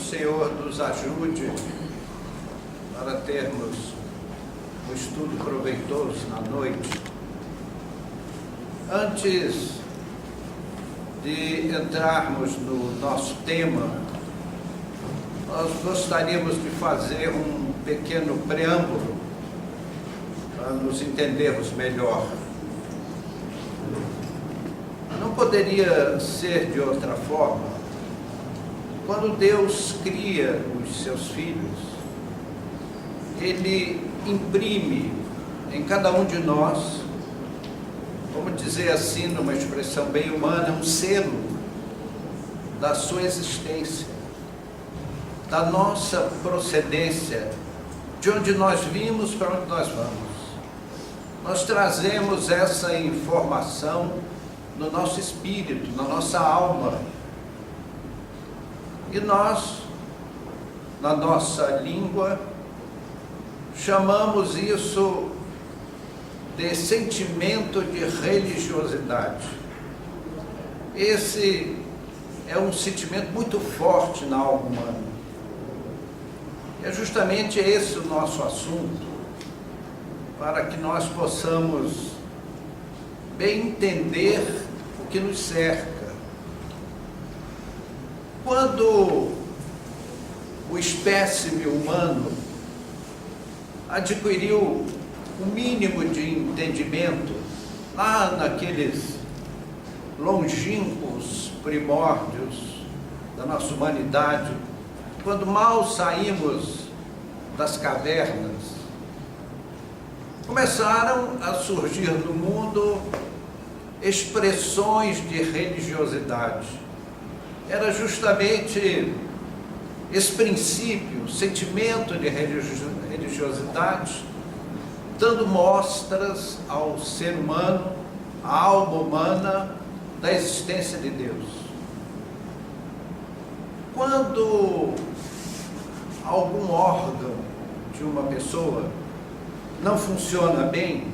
Senhor nos ajude para termos um estudo proveitoso na noite. Antes de entrarmos no nosso tema, nós gostaríamos de fazer um pequeno preâmbulo para nos entendermos melhor. Não poderia ser de outra forma. Quando Deus cria os seus filhos, Ele imprime em cada um de nós, vamos dizer assim, numa expressão bem humana, um selo da sua existência, da nossa procedência, de onde nós vimos para onde nós vamos. Nós trazemos essa informação no nosso espírito, na nossa alma. E nós, na nossa língua, chamamos isso de sentimento de religiosidade. Esse é um sentimento muito forte na alma humana. E é justamente esse o nosso assunto, para que nós possamos bem entender o que nos cerca. Quando o espécime humano adquiriu o mínimo de entendimento, lá naqueles longínquos primórdios da nossa humanidade, quando mal saímos das cavernas, começaram a surgir no mundo expressões de religiosidade. Era justamente esse princípio, sentimento de religiosidade, dando mostras ao ser humano, à alma humana, da existência de Deus. Quando algum órgão de uma pessoa não funciona bem,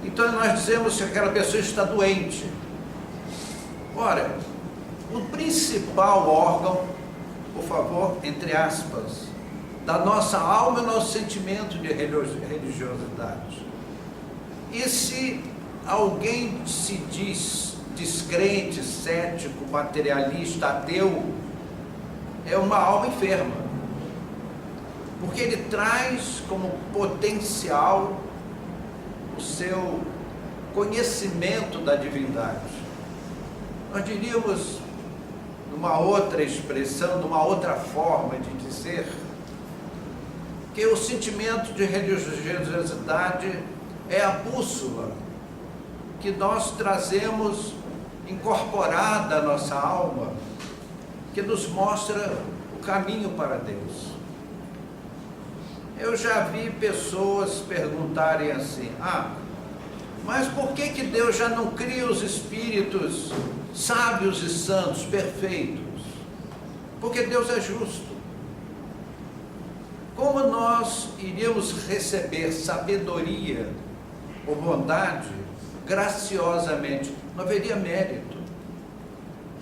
então nós dizemos que aquela pessoa está doente. Ora, o principal órgão, por favor, entre aspas, da nossa alma é o nosso sentimento de religiosidade. E se alguém se diz descrente, cético, materialista, ateu, é uma alma enferma, porque ele traz como potencial o seu conhecimento da divindade. Nós diríamos, numa outra expressão, numa outra forma de dizer, que o sentimento de religiosidade é a bússola que nós trazemos incorporada à nossa alma, que nos mostra o caminho para Deus. Eu já vi pessoas perguntarem assim: mas por que Deus já não cria os espíritos sábios e santos, perfeitos? Porque Deus é justo. Como nós iríamos receber sabedoria ou bondade graciosamente? Não haveria mérito.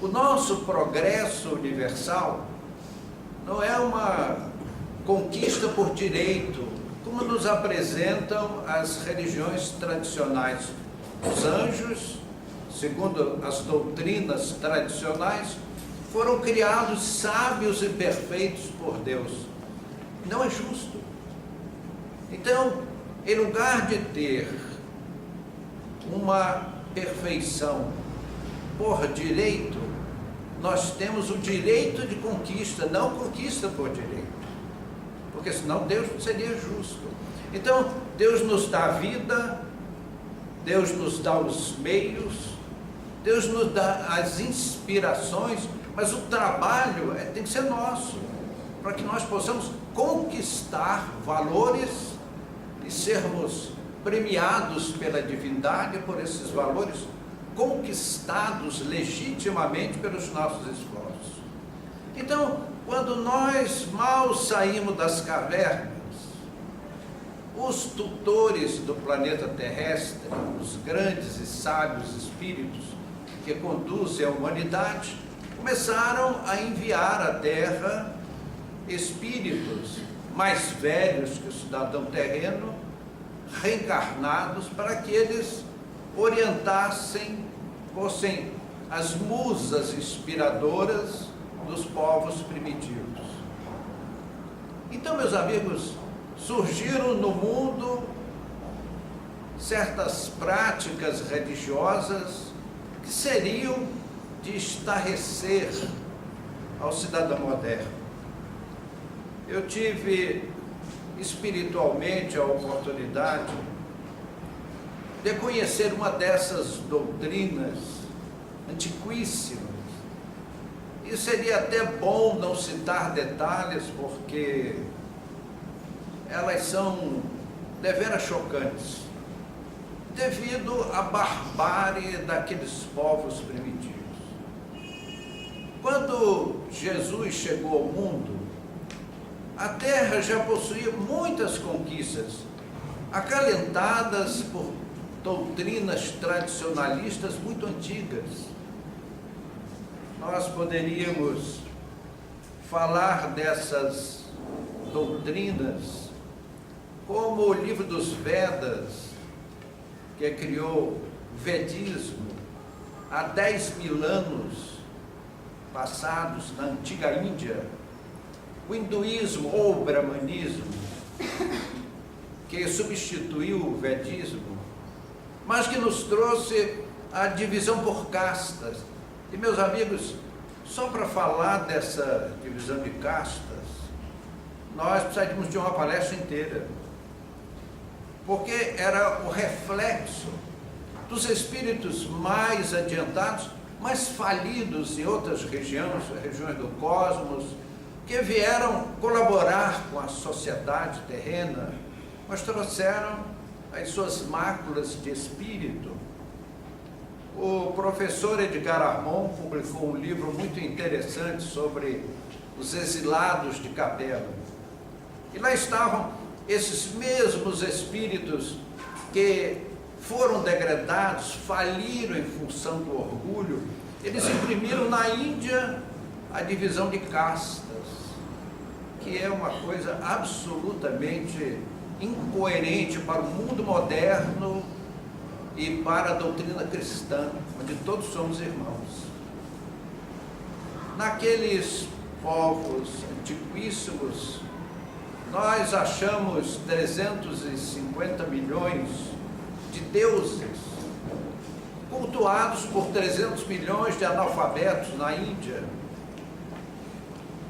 O nosso progresso universal não é uma conquista por direito, como nos apresentam as religiões tradicionais. Os anjos, segundo as doutrinas tradicionais, foram criados sábios e perfeitos por Deus. Não é justo. Então, em lugar de ter uma perfeição por direito, nós temos o direito de conquista, não conquista por direito, porque senão Deus não seria justo. Então, Deus nos dá a vida, Deus nos dá os meios, Deus nos dá as inspirações, mas o trabalho tem que ser nosso, para que nós possamos conquistar valores e sermos premiados pela divindade por esses valores, conquistados legitimamente pelos nossos esforços. Então, quando nós mal saímos das cavernas, os tutores do planeta terrestre, os grandes e sábios espíritos que conduzem a humanidade, começaram a enviar à Terra espíritos mais velhos que o cidadão terreno, reencarnados, para que eles orientassem, fossem as musas inspiradoras dos povos primitivos. Então, meus amigos, surgiram no mundo certas práticas religiosas que seriam de estarrecer ao cidadão moderno. Eu tive espiritualmente a oportunidade de conhecer uma dessas doutrinas antiquíssimas, e seria até bom não citar detalhes, porque elas são deveras chocantes, devido à barbárie daqueles povos primitivos. Quando Jesus chegou ao mundo, a Terra já possuía muitas conquistas, acalentadas por doutrinas tradicionalistas muito antigas. Nós poderíamos falar dessas doutrinas como o livro dos Vedas, que criou o Vedismo há 10.000 anos passados na antiga Índia, o hinduísmo ou o brahmanismo, que substituiu o vedismo, mas que nos trouxe a divisão por castas. E, meus amigos, só para falar dessa divisão de castas, nós precisaríamos de uma palestra inteira, porque era o reflexo dos espíritos mais adiantados, mais falidos em outras regiões do cosmos, que vieram colaborar com a sociedade terrena, mas trouxeram as suas máculas de espírito. O professor Edgar Armon publicou um livro muito interessante sobre os exilados de Capela. E lá estavam esses mesmos espíritos que foram degradados, faliram em função do orgulho. Eles imprimiram na Índia a divisão de castas, que é uma coisa absolutamente incoerente para o mundo moderno e para a doutrina cristã, onde todos somos irmãos. Naqueles povos antiquíssimos, nós achamos 350 milhões de deuses, cultuados por 300 milhões de analfabetos na Índia.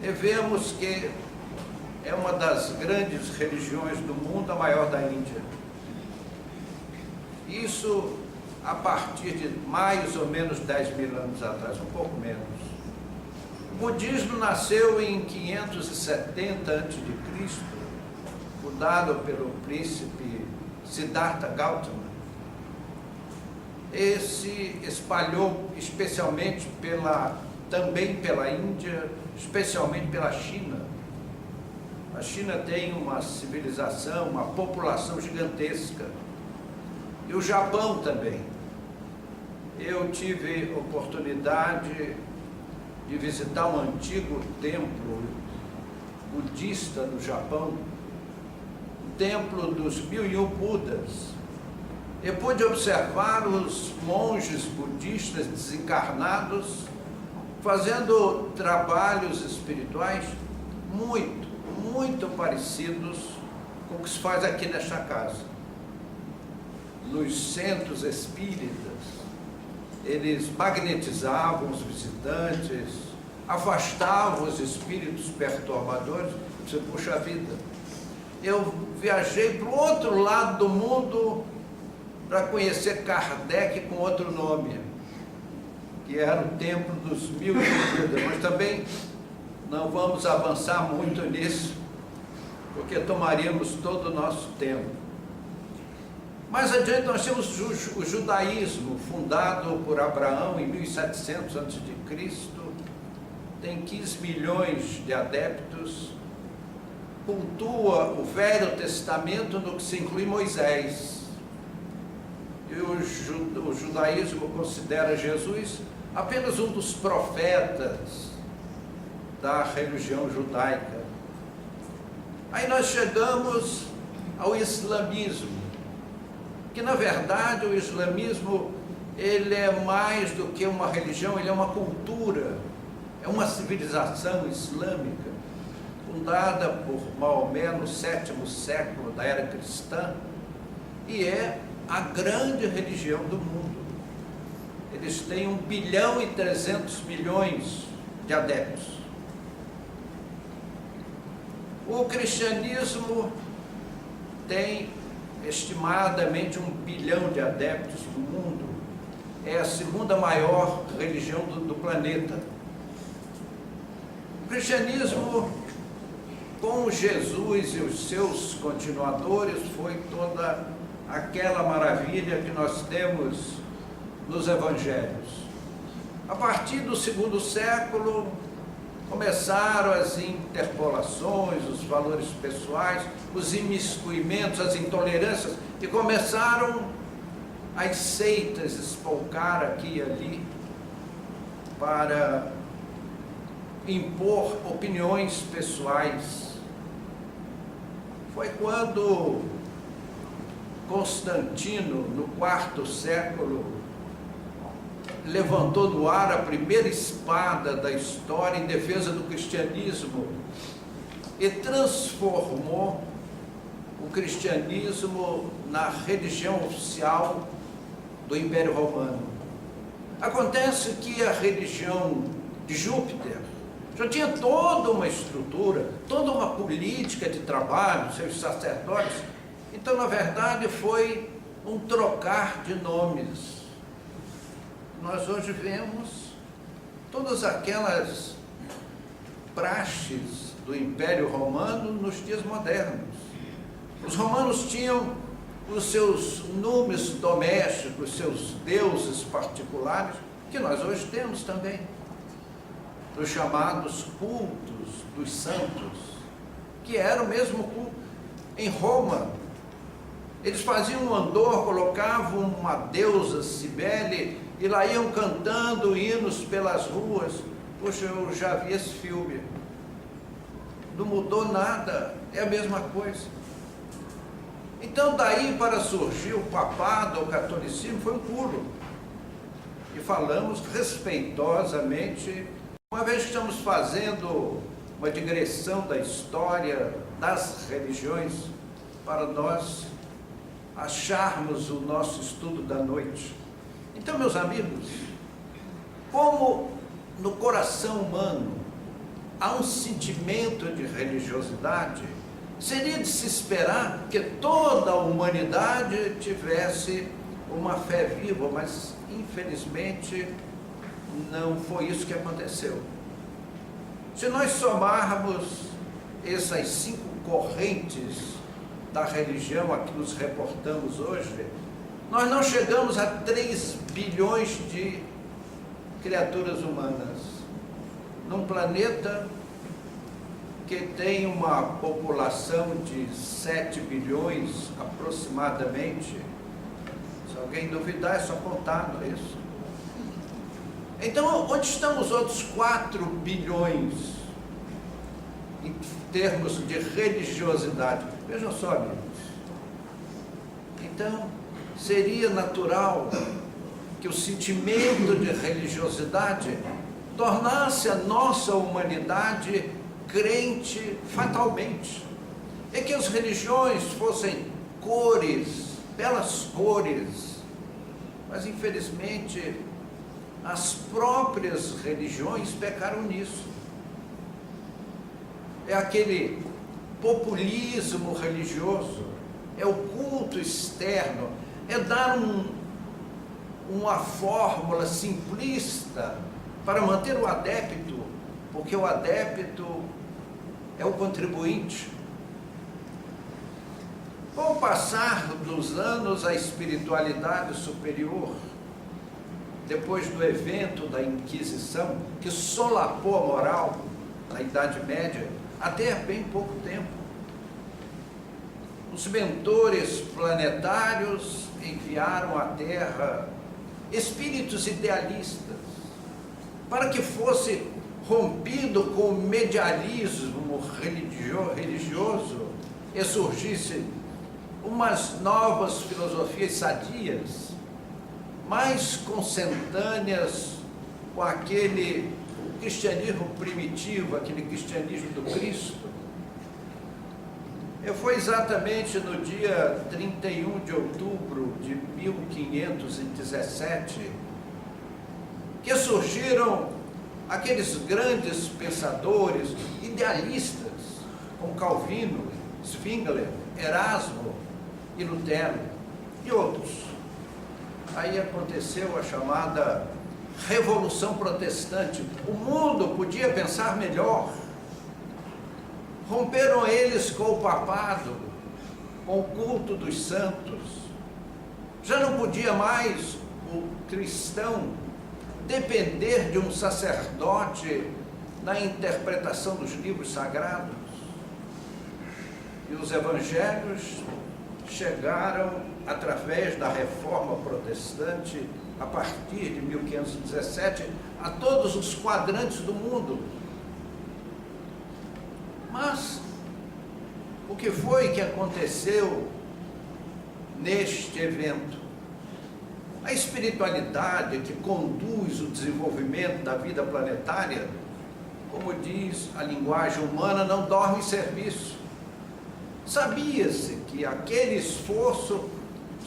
E vemos que é uma das grandes religiões do mundo, a maior da Índia. Isso a partir de mais ou menos 10.000 anos atrás, um pouco menos. O budismo nasceu em 570 a.C., fundado pelo príncipe Siddhartha Gautama. Esse espalhou especialmente também pela Índia, especialmente pela China. A China tem uma civilização, uma população gigantesca. E o Japão também. Eu tive oportunidade de visitar um antigo templo budista no Japão, o templo dos 1001 Budas. Eu pude observar os monges budistas desencarnados fazendo trabalhos espirituais muito parecidos com o que se faz aqui nesta casa. Nos centros espíritas, eles magnetizavam os visitantes, afastavam os espíritos perturbadores. Você, puxa vida, eu viajei para o outro lado do mundo para conhecer Kardec com outro nome, que era o Templo dos 1001 Budas, mas também não vamos avançar muito nisso, porque tomaríamos todo o nosso tempo. Mais adiante nós temos o judaísmo, fundado por Abraão em 1700 a.C., tem 15 milhões de adeptos, cultua o Velho Testamento, no que se inclui Moisés. E o judaísmo considera Jesus apenas um dos profetas da religião judaica. Aí nós chegamos ao islamismo, que na verdade o islamismo ele é mais do que uma religião, ele é uma cultura, é uma civilização islâmica, fundada por Maomé no 7º século da era cristã, e é a grande religião do mundo. Eles têm 1 bilhão e 300 milhões de adeptos. O cristianismo tem estimadamente 1 bilhão de adeptos no mundo, é a 2ª maior religião do planeta. O cristianismo, com Jesus e os seus continuadores, foi toda aquela maravilha que nós temos nos evangelhos. A partir do 2º século, começaram as interpolações, os valores pessoais, os imiscuimentos, as intolerâncias, e começaram as seitas espolcar aqui e ali para impor opiniões pessoais. Foi quando Constantino, no 4º século, levantou no ar a primeira espada da história em defesa do cristianismo e transformou o cristianismo na religião oficial do Império Romano. Acontece que a religião de Júpiter já tinha toda uma estrutura, toda uma política de trabalho, seus sacerdotes. Então, na verdade, foi um trocar de nomes. Nós hoje vemos todas aquelas praxes do Império Romano nos dias modernos. Os romanos tinham os seus números domésticos, seus deuses particulares, que nós hoje temos também, os chamados cultos dos santos, que era o mesmo culto. Em Roma, eles faziam um andor, colocavam uma deusa Cibele, e lá iam cantando hinos pelas ruas. Poxa, eu já vi esse filme. Não mudou nada, é a mesma coisa. Então, daí para surgir o papado, o catolicismo, foi um pulo. E falamos respeitosamente, uma vez que estamos fazendo uma digressão da história das religiões, para nós acharmos o nosso estudo da noite. Então, meus amigos, como no coração humano há um sentimento de religiosidade, seria de se esperar que toda a humanidade tivesse uma fé viva, mas infelizmente não foi isso que aconteceu. Se nós somarmos essas 5 correntes da religião a que nos reportamos hoje, nós não chegamos a 3 bilhões de criaturas humanas, num planeta que tem uma população de 7 bilhões aproximadamente. Se alguém duvidar, é só contar isso. Então, onde estão os outros 4 bilhões em termos de religiosidade? Vejam só, amigos. Então, seria natural que o sentimento de religiosidade tornasse a nossa humanidade crente fatalmente, e que as religiões fossem cores, belas cores, mas infelizmente as próprias religiões pecaram nisso. É aquele populismo religioso, é o culto externo, é dar uma fórmula simplista para manter o adepto, porque o adepto é o contribuinte. Com o passar dos anos, a espiritualidade superior, depois do evento da Inquisição, que solapou a moral na Idade Média, até há bem pouco tempo, os mentores planetários enviaram à Terra espíritos idealistas para que fosse rompido com o medialismo religioso e surgisse umas novas filosofias sadias, mais consentâneas com aquele cristianismo primitivo, aquele cristianismo do Cristo. Foi exatamente no dia 31 de outubro de 1517 que surgiram aqueles grandes pensadores, idealistas, como Calvino, Zwingli, Erasmo e Lutero e outros. Aí aconteceu a chamada Revolução Protestante. O mundo podia pensar melhor. Romperam eles com o papado, com o culto dos santos. Já não podia mais o cristão depender de um sacerdote na interpretação dos livros sagrados. E os evangelhos chegaram através da Reforma Protestante, a partir de 1517, a todos os quadrantes do mundo. Mas o que foi que aconteceu neste evento? A espiritualidade que conduz o desenvolvimento da vida planetária, como diz a linguagem humana, não dorme em serviço. Sabia-se que aquele esforço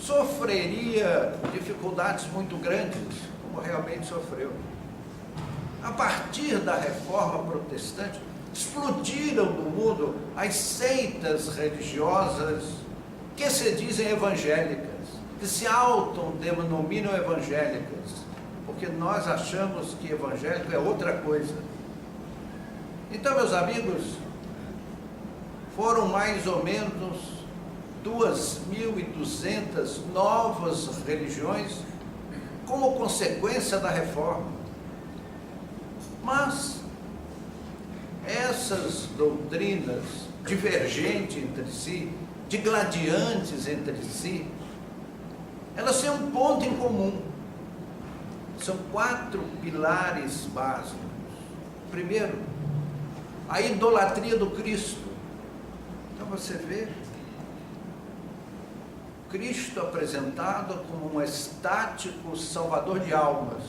sofreria dificuldades muito grandes, como realmente sofreu. A partir da Reforma Protestante, explodiram no mundo as seitas religiosas que se dizem evangélicas, que se autodenominam evangélicas, porque nós achamos que evangélico é outra coisa. Então, meus amigos, foram mais ou menos 2.200 novas religiões como consequência da reforma. Mas essas doutrinas divergentes entre si, digladiantes entre si, elas têm um ponto em comum. São 4 pilares básicos. Primeiro, a idolatria do Cristo. Então você vê Cristo apresentado como um estático salvador de almas.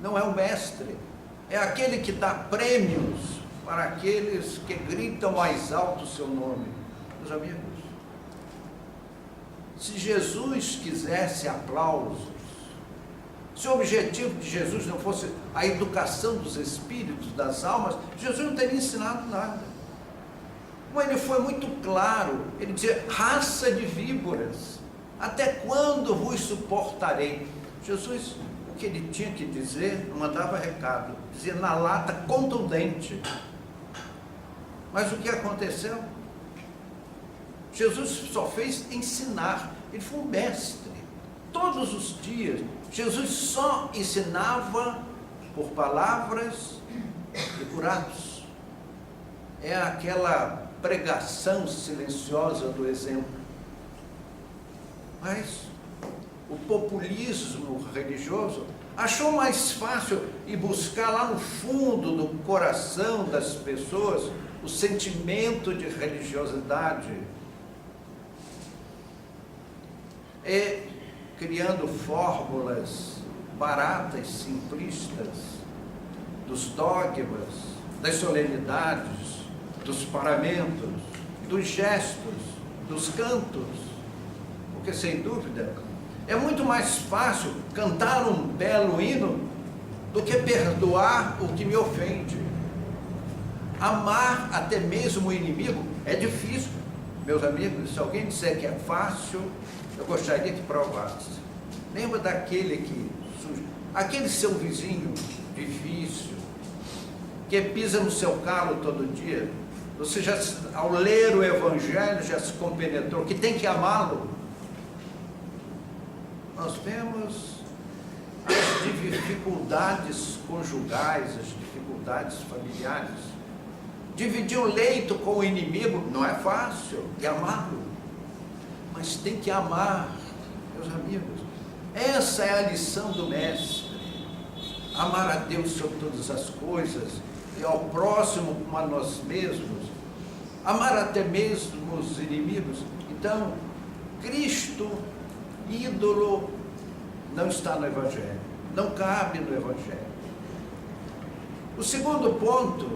Não é o mestre, é aquele que dá prêmios para aqueles que gritam mais alto o seu nome. Meus amigos, se Jesus quisesse aplausos, se o objetivo de Jesus não fosse a educação dos espíritos, das almas, Jesus não teria ensinado nada. Mas ele foi muito claro, ele dizia: raça de víboras, até quando vos suportarei? Jesus, o que ele tinha que dizer, não mandava recado, dizia na lata contundente. Mas o que aconteceu? Jesus só fez ensinar, ele foi um mestre. Todos os dias, Jesus só ensinava por palavras e por atos. É aquela pregação silenciosa do exemplo. Mas o populismo religioso achou mais fácil ir buscar lá no fundo do coração das pessoas o sentimento de religiosidade, e criando fórmulas baratas, simplistas, dos dogmas, das solenidades, dos paramentos, dos gestos, dos cantos, porque sem dúvida é muito mais fácil cantar um belo hino do que perdoar o que me ofende. Amar até mesmo o inimigo é difícil. Meus amigos, se alguém disser que é fácil, eu gostaria que provasse. Lembra daquele aquele seu vizinho difícil, que pisa no seu calo todo dia? Você já, ao ler o Evangelho, já se compenetrou que tem que amá-lo. Nós vemos as dificuldades conjugais, as dificuldades familiares. Dividir o leito com o inimigo não é fácil, e amá-lo. Mas tem que amar, meus amigos. Essa é a lição do mestre. amar a Deus sobre todas as coisas, e ao próximo como a nós mesmos, amar até mesmo os inimigos. Então, Cristo, ídolo, não está no Evangelho, não cabe no Evangelho. O segundo ponto,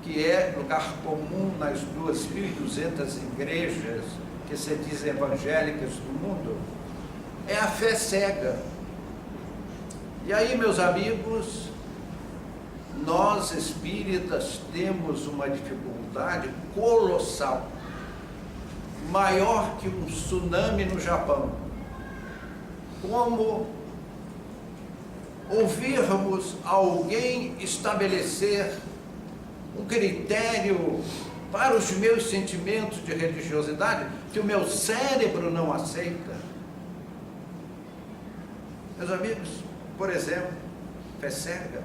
que é lugar comum nas 2.200 igrejas que se dizem evangélicas do mundo, é a fé cega. E aí, meus amigos, nós espíritas temos uma dificuldade colossal, maior que um tsunami no Japão. Como ouvirmos alguém estabelecer um critério para os meus sentimentos de religiosidade que o meu cérebro não aceita. Meus amigos, por exemplo, fé cega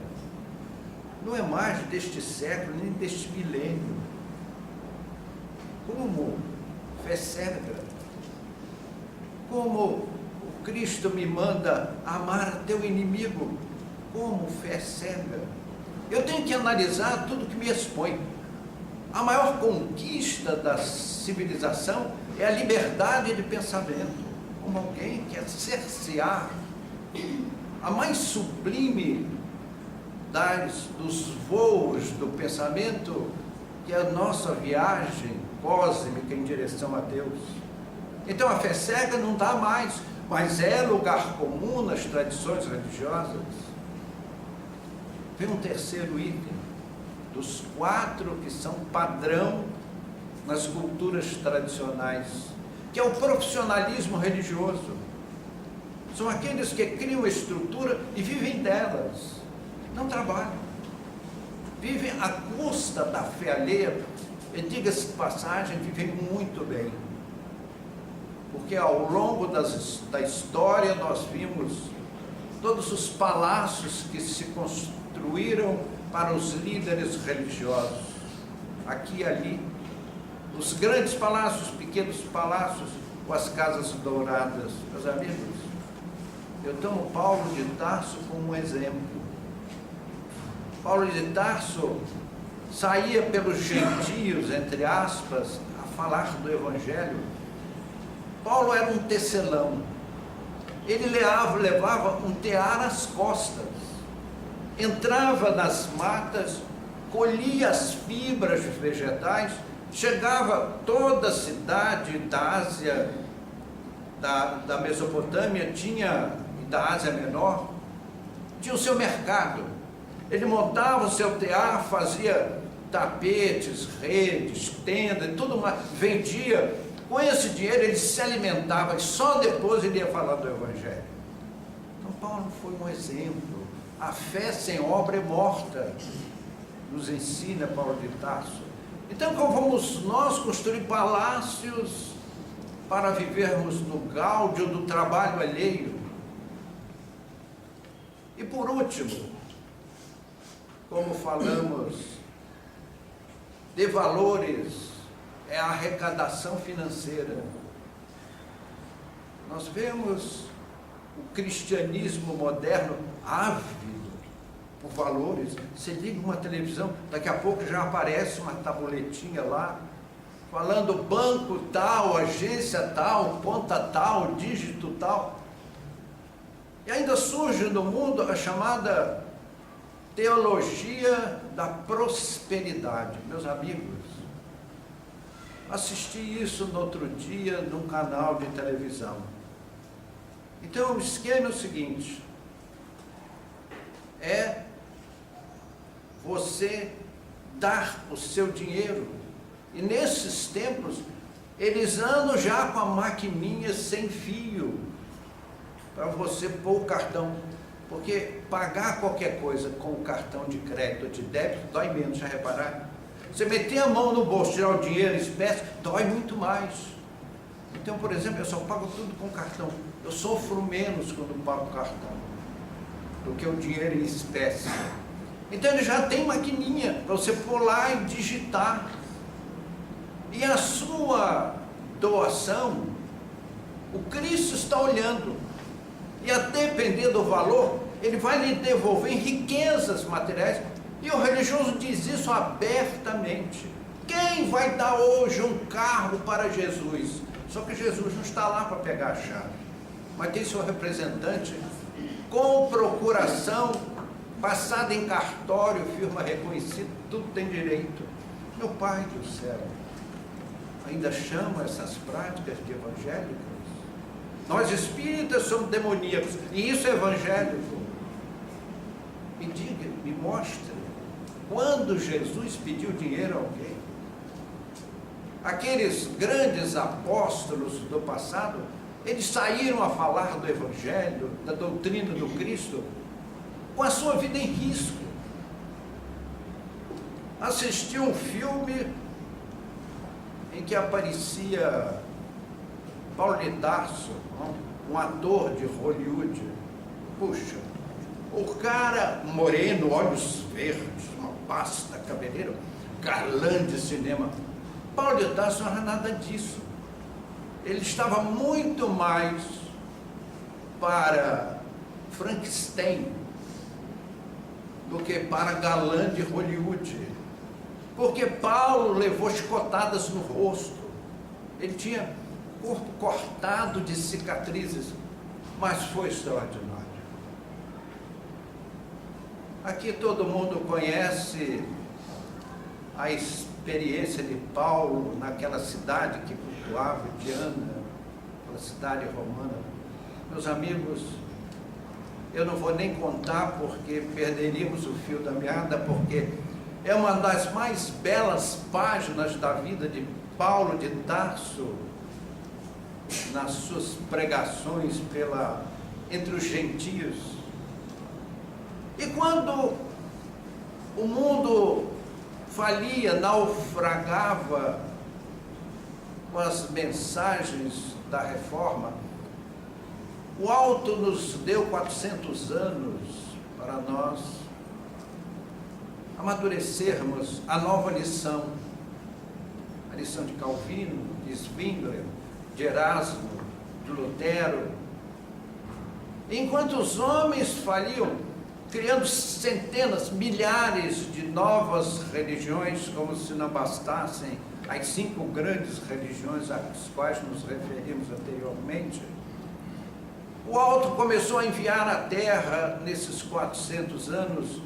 não é mais deste século, nem deste milênio. Como fé cega? Como o Cristo me manda amar teu inimigo? Como fé cega? Eu tenho que analisar tudo que me expõe. A maior conquista da civilização é a liberdade de pensamento. Como alguém quer cercear a mais sublime dos voos do pensamento, que é a nossa viagem cósmica em direção a Deus. Então a fé cega não dá mais, mas é lugar comum nas tradições religiosas. Vem um terceiro item, dos 4 que são padrão nas culturas tradicionais, que é o profissionalismo religioso. São aqueles que criam estrutura e vivem delas, não trabalham, vivem à custa da fé alheia, e diga-se de passagem, vivem muito bem, porque ao longo da história nós vimos todos os palácios que se construíram para os líderes religiosos, aqui e ali, os grandes palácios, os pequenos palácios, ou as casas douradas. Meus amigos, eu tomo Paulo de Tarso como um exemplo. Paulo de Tarso saía pelos gentios, entre aspas, a falar do Evangelho. Paulo era um tecelão. Ele levava um tear às costas, entrava nas matas, colhia as fibras vegetais, chegava a toda a cidade da Ásia, da Mesopotâmia, e da Ásia Menor, tinha o seu mercado. Ele montava o seu tear, fazia tapetes, redes, tendas, tudo mais, vendia. Com esse dinheiro ele se alimentava e só depois ele ia falar do Evangelho. Então Paulo foi um exemplo. A fé sem obra é morta, nos ensina Paulo de Tarso. Então como vamos nós construir palácios para vivermos no gáudio do trabalho alheio? E por último, como falamos de valores, é a arrecadação financeira. Nós vemos o cristianismo moderno ávido por valores. Você liga uma televisão, daqui a pouco já aparece uma tabuletinha lá, falando banco tal, agência tal, conta tal, dígito tal. E ainda surge no mundo a chamada teologia da prosperidade. Meus amigos, assisti isso no outro dia num canal de televisão. Então o esquema é o seguinte: é você dar o seu dinheiro, e nesses tempos eles andam já com a maquininha sem fio para você pôr o cartão, porque pagar qualquer coisa com o cartão de crédito ou de débito dói menos, já repararam? Você meter a mão no bolso, tirar o dinheiro em espécie, dói muito mais. Então, por exemplo, eu só pago tudo com cartão. Eu sofro menos quando pago cartão do que o dinheiro em espécie. Então ele já tem maquininha para você pôr lá e digitar. E a sua doação, o Cristo está olhando. e a depender do valor, ele vai lhe devolver riquezas materiais. E o religioso diz isso abertamente. Quem vai dar hoje um carro para Jesus? Só que Jesus não está lá para pegar a chave, mas tem seu representante com procuração, passada em cartório, firma reconhecida, tudo tem direito. Meu Pai do céu, ainda chama essas práticas de evangélicas? Nós espíritas somos demoníacos, e isso é evangélico. Me diga, me mostre, quando Jesus pediu dinheiro a alguém? Aqueles grandes apóstolos do passado, eles saíram a falar do Evangelho, da doutrina do Cristo, com a sua vida em risco. Assisti um filme em que aparecia Paulo de Tarso, um ator de Hollywood. Puxa, o cara moreno, olhos verdes, uma pasta, cabeleiro, galã de cinema. Paulo de Tarso não era nada disso. Ele estava muito mais para Frankenstein do que para galã de Hollywood. Porque Paulo levou chicotadas no rosto. Ele tinha corpo cortado de cicatrizes, mas foi extraordinário. Aqui todo mundo conhece a experiência de Paulo naquela cidade que cultuava Diana, aquela cidade romana. Meus amigos, eu não vou nem contar porque perderíamos o fio da meada, porque é uma das mais belas páginas da vida de Paulo de Tarso, nas suas pregações entre os gentios. E quando o mundo falia, naufragava com as mensagens da reforma, o alto nos deu 400 anos para nós amadurecermos a nova lição, a lição de Calvino, de Zwingli, de Erasmo, de Lutero. Enquanto os homens faliam, criando centenas, milhares de novas religiões, como se não bastassem as 5 grandes religiões às quais nos referimos anteriormente, o alto começou a enviar à terra, nesses 400 anos,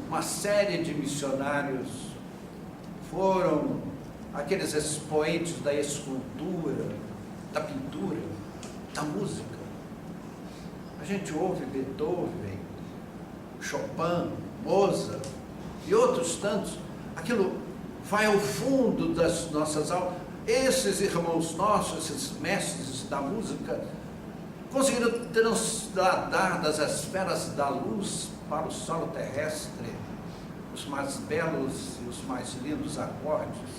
uma série de missionários. Foram aqueles expoentes da escultura, da pintura, da música. A gente ouve Beethoven, Chopin, Mozart e outros tantos. Aquilo vai ao fundo das nossas almas. Esses irmãos nossos, esses mestres da música, conseguiram trasladar das esferas da luz para o solo terrestre os mais belos e os mais lindos acordes.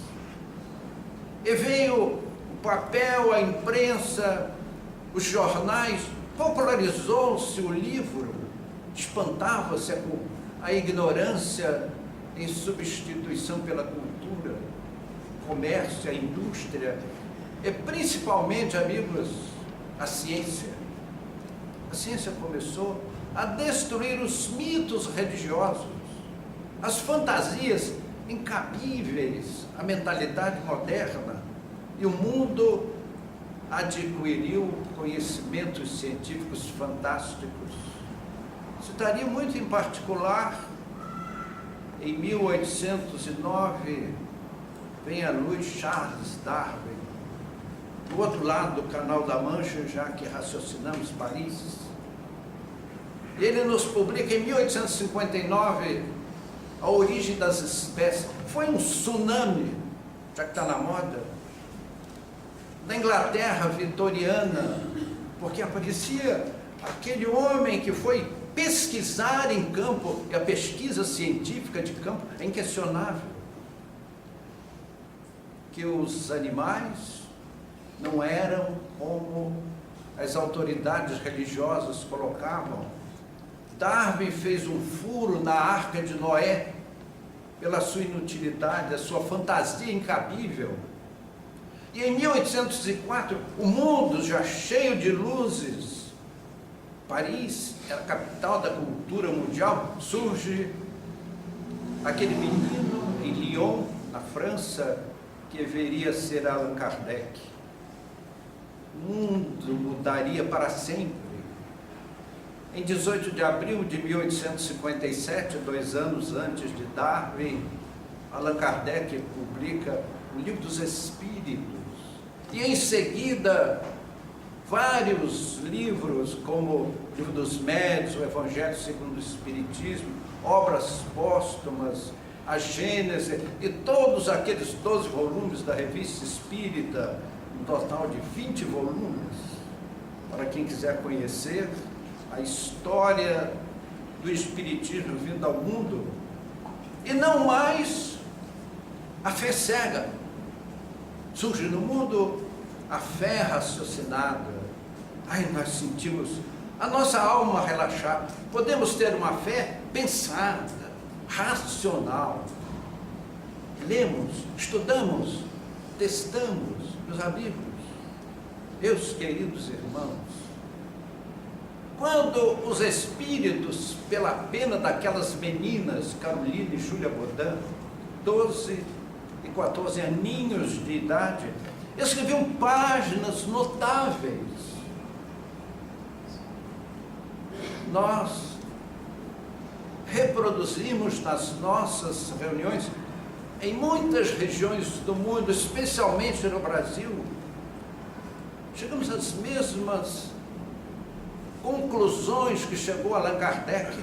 E veio o papel, a imprensa, os jornais, popularizou-se o livro, espantava-se a ignorância em substituição pela cultura, comércio, a indústria, e principalmente, amigos, a ciência. A ciência começou a destruir os mitos religiosos, as fantasias incabíveis à mentalidade moderna, e o mundo adquiriu conhecimentos científicos fantásticos. Citaria muito em particular, em 1809, vem à luz Charles Darwin, do outro lado do Canal da Mancha, já que raciocinamos Paris. Ele nos publica em 1859 A Origem das Espécies. Foi um tsunami, já que está na moda, da Inglaterra vitoriana, porque aparecia aquele homem que foi pesquisar em campo, e a pesquisa científica de campo é inquestionável, que os animais não eram como as autoridades religiosas colocavam. Darwin fez um furo na Arca de Noé pela sua inutilidade, a sua fantasia incabível. E em 1804, o mundo já cheio de luzes, Paris é a capital da cultura mundial, surge aquele menino em Lyon, na França, que deveria ser Allan Kardec. O mundo mudaria para sempre. Em 18 de abril de 1857, 2 anos antes de Darwin, Allan Kardec publica o Livro dos Espíritos. E em seguida, vários livros, como o Livro dos Médiuns, o Evangelho segundo o Espiritismo, obras póstumas, a Gênese e todos aqueles 12 volumes da Revista Espírita, um total de 20 volumes, para quem quiser conhecer a história do Espiritismo vindo ao mundo, e não mais a fé cega. Surge no mundo a fé raciocinada. Ai, nós sentimos a nossa alma relaxar. Podemos ter uma fé pensada, racional. Lemos, estudamos, testamos, meus amigos, meus queridos irmãos. Quando os espíritos, pela pena daquelas meninas, Carolina e Júlia Bodin, 12 e 14 aninhos de idade, escreviam páginas notáveis. Nós reproduzimos nas nossas reuniões, em muitas regiões do mundo, especialmente no Brasil, chegamos às mesmas conclusões que chegou Allan Kardec,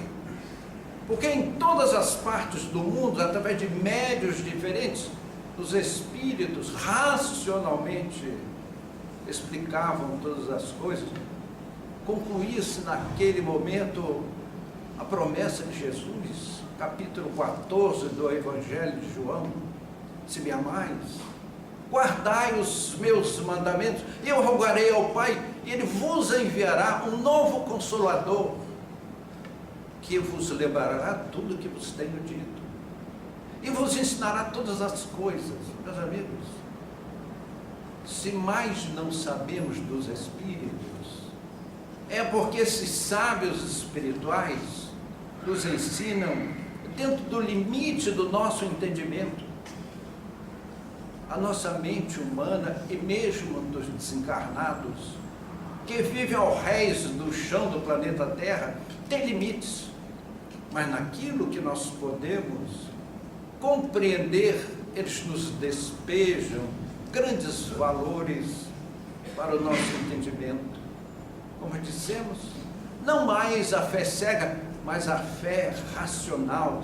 porque em todas as partes do mundo, através de médios diferentes, os espíritos racionalmente explicavam todas as coisas. Concluía-se naquele momento a promessa de Jesus, capítulo 14 do Evangelho de João: se me amais, guardai os meus mandamentos, e eu rogarei ao Pai, e Ele vos enviará um novo Consolador, que vos lembrará tudo o que vos tenho dito, e vos ensinará todas as coisas. Meus amigos, se mais não sabemos dos Espíritos, é porque esses sábios espirituais nos ensinam dentro do limite do nosso entendimento. A nossa mente humana, e mesmo dos desencarnados, que vivem ao réis do chão do planeta Terra, tem limites. Mas naquilo que nós podemos compreender, eles nos despejam grandes valores para o nosso entendimento. Como dissemos, não mais a fé cega, mas a fé racional,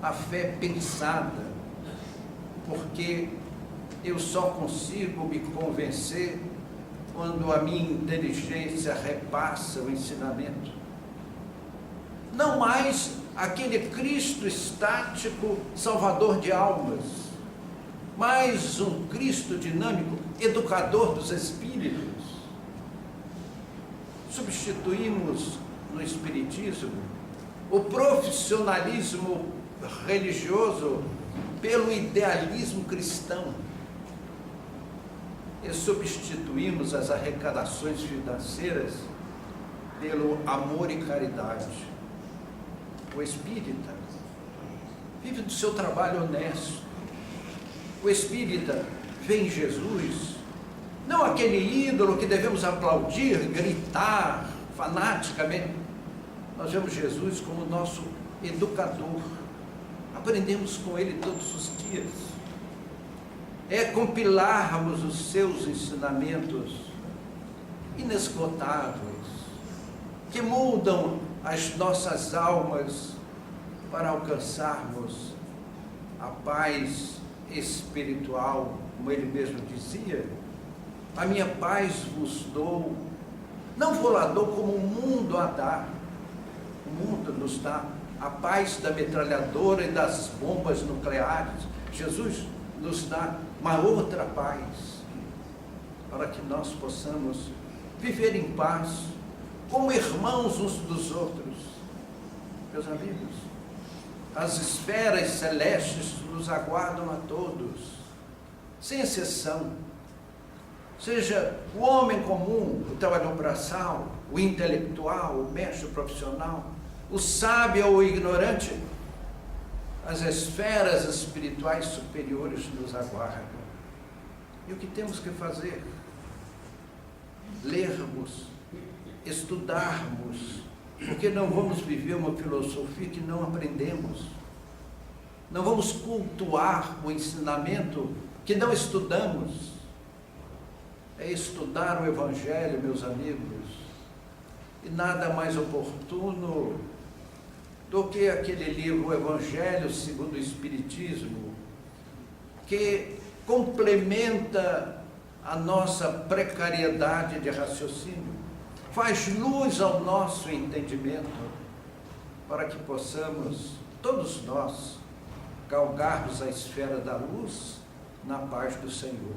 a fé pensada, porque eu só consigo me convencer quando a minha inteligência repassa o ensinamento. Não mais aquele Cristo estático, salvador de almas, mas um Cristo dinâmico, educador dos espíritos. Substituímos no Espiritismo o profissionalismo religioso pelo idealismo cristão, e substituímos as arrecadações financeiras pelo amor e caridade. O espírita vive do seu trabalho honesto. O espírita vê em Jesus não aquele ídolo que devemos aplaudir, gritar fanaticamente. Nós vemos Jesus como nosso educador. Aprendemos com Ele todos os dias. É compilarmos os seus ensinamentos inesgotáveis, que mudam as nossas almas para alcançarmos a paz espiritual, como Ele mesmo dizia: a minha paz vos dou, não vou lá dou como o mundo a dá. O mundo nos dá a paz da metralhadora e das bombas nucleares. Jesus nos dá uma outra paz, para que nós possamos viver em paz, como irmãos uns dos outros. Meus amigos, as esferas celestes nos aguardam a todos, sem exceção. seja o homem comum, o trabalhador braçal, o intelectual, o mestre profissional, o sábio ou o ignorante, as esferas espirituais superiores nos aguardam. E o que temos que fazer? Lermos, estudarmos, porque não vamos viver uma filosofia que não aprendemos. Não vamos cultuar o ensinamento que não estudamos. É estudar o Evangelho, meus amigos, e nada mais oportuno do que aquele livro, o Evangelho segundo o Espiritismo, que complementa a nossa precariedade de raciocínio, faz luz ao nosso entendimento, para que possamos, todos nós, galgarmos a esfera da luz na paz do Senhor.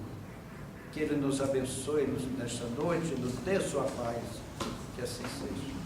Que Ele nos abençoe nesta noite, nos dê sua paz, que assim seja.